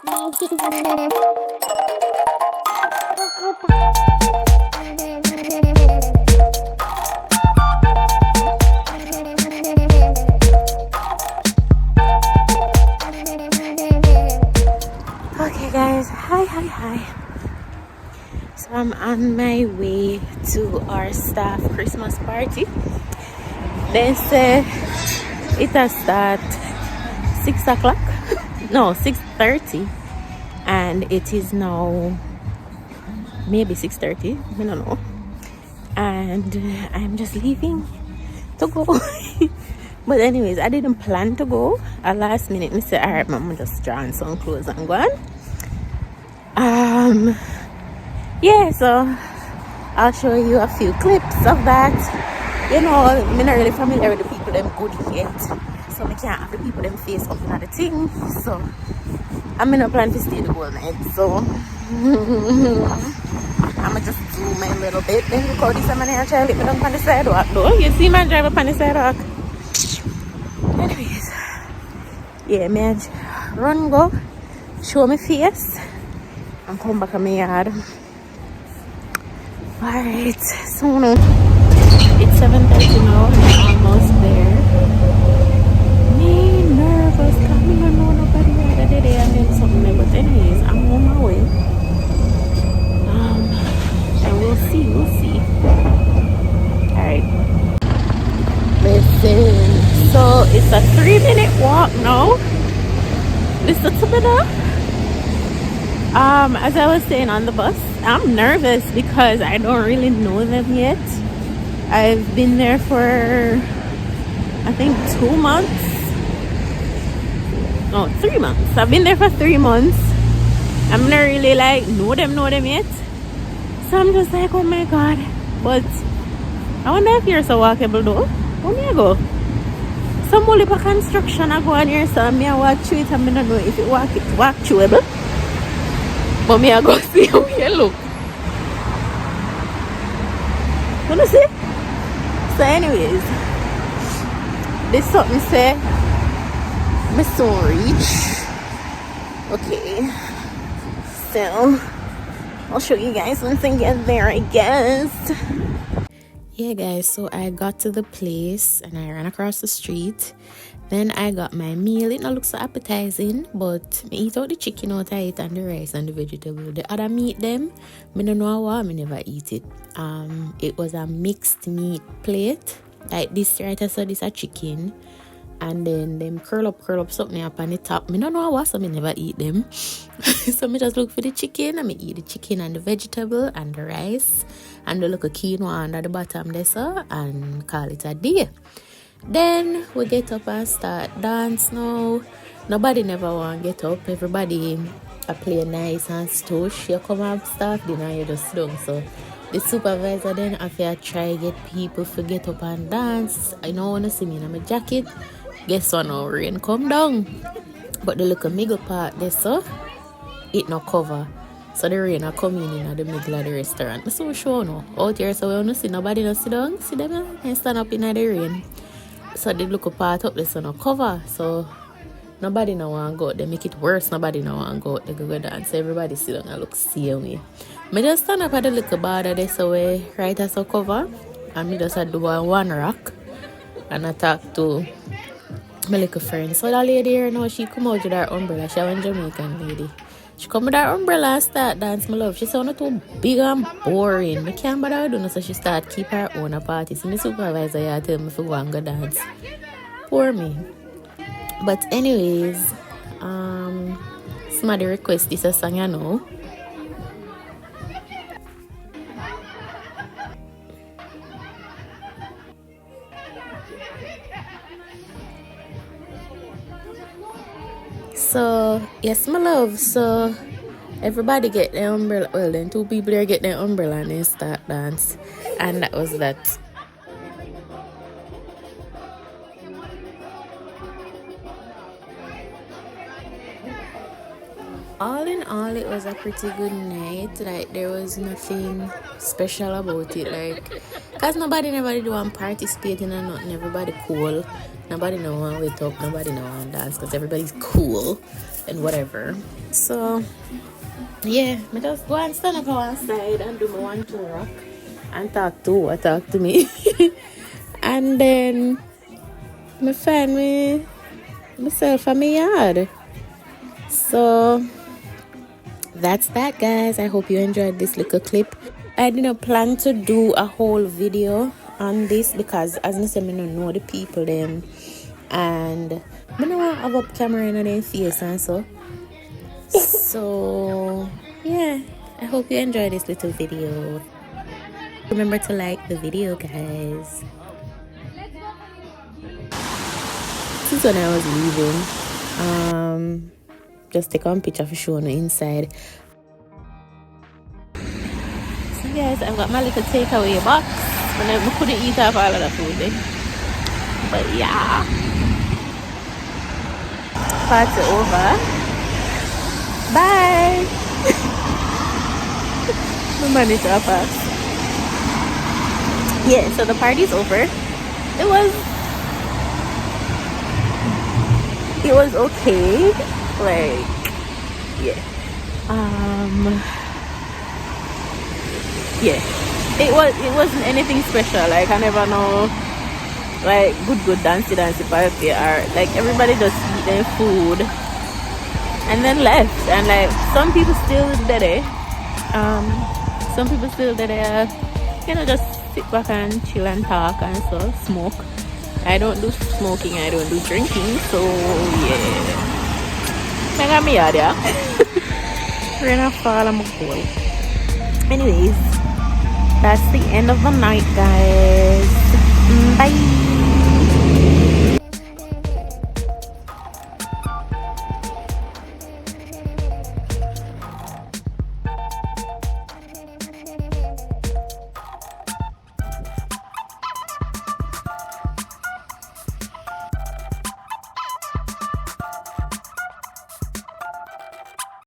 Okay guys, hi. So I'm on my way to our staff Christmas party. They say it has start 6 o'clock, no, 6:30, and it is now maybe 6:30, I don't know, and I'm just leaving to go. But anyways, I didn't plan to go. At last minute I said, alright mom, just drawing some clothes and go on. Yeah, so I'll show you a few clips of that. You know, I'm not really familiar with the people them good yet, so I can't have the people them face up in the thing. So I'm in a plan to stay the whole night. So I'ma just zoom a little bit. Then look how this man here try to let me down on the sidewalk though. You see man drive up on the sidewalk. Anyways, yeah, man, run go, show me face, and come back to my yard. Alright, so no, it's 7:30 now and I'm almost there. Me nervous, cause me don't know nobody the other day and then something like, but anyways, I'm on my way. And we'll see. Alright. Listen, so it's a 3-minute walk now. Listen to me now. As I was saying on the bus, I'm nervous because I don't really know them yet. I've been there for I think 2 months. No, 3 months. I've been there for 3 months. I'm not really like know them yet. So I'm just like, oh my god. But I wonder if you're so walkable though. Where me I go? Some only for construction I go on here, so me I walk through it and I don't know if it walk throughable. But me I go see how you look. Wanna see? So anyways, this something say me soon reach. Okay. So I'll show you guys once I get there, I guess. Yeah guys, so I got to the place and I ran across the street. Then I got my meal. It not look so appetizing, but me eat out the chicken out I eat and the rice and the vegetable. The other meat them, me don't know what, me never eat it. It was a mixed meat plate. Like this right, I saw this a chicken. And then them curl up something up on the top. Me don't know what, so me never eat them. So me just look for the chicken and me eat the chicken and the vegetable and the rice and the little quinoa under the bottom there, so, and call it a day. Then we get up and start dance now. Nobody never want to get up. Everybody play nice and stush. You come and start dinner, you just sit down. So the supervisor then after try get people to get up and dance. I don't want to see me in my jacket. Guess what now, rain come down. But the little middle part there, so it no cover. So the rain are coming in the middle of the restaurant. So sure no. Out here so we don't see nobody no sit down. See them and stand up in the rain. So the little part up there so no cover. So nobody no want to go. They make it worse. Nobody no want to go. They go dance. So everybody sit down and look see me. Me just stand up at the little bar there so we right as a cover. And me just do one rock. And I talk to my little friend. So that lady here now, she come out with her umbrella. She was a Jamaican lady. She come with her umbrella and start dance, my love. She sounded too big and boring. I can't bother doing it, so she start keep her own party. So my supervisor here tell me to go and go dance. Poor me. But anyways, somebody request this a song, you know. So, yes, my love. So, everybody get the umbrella. Well, then 2 people there get their umbrella and they start dance. And that was that. All in all, it was a pretty good night. Like, there was nothing special about it. Like, because nobody never did want participate in and nothing. Everybody cool. Nobody know when we talk, nobody know when dance because everybody's cool and whatever. So yeah, me just go and stand up on one side and do my 1 2 rock and talk to me. And then me find myself in my yard. So that's that, guys. I hope you enjoyed this little clip. I didn't plan to do a whole video on this because as I said, I don't know the people them, and I don't want to have up camera in their face and so yeah, I hope you enjoyed this little video. Remember to like the video, guys. This is when I was leaving. Just take one picture for showing the inside. So guys, I've got my little takeaway box. And I couldn't eat off all of the food then. But yeah. Party over. Bye. My money's off us. Yeah, so the party's over. It was okay. Like, yeah. Yeah. It wasn't anything special. Like, I never know, like, good dancey party, or like everybody just eat their food and then left. And like some people still there. Some people still there, just sit back and chill and talk and so smoke. I don't do smoking, I don't do drinking, so yeah. I got me out there. Rain fall, I'm cool. Anyways, that's the end of the night, guys. Bye.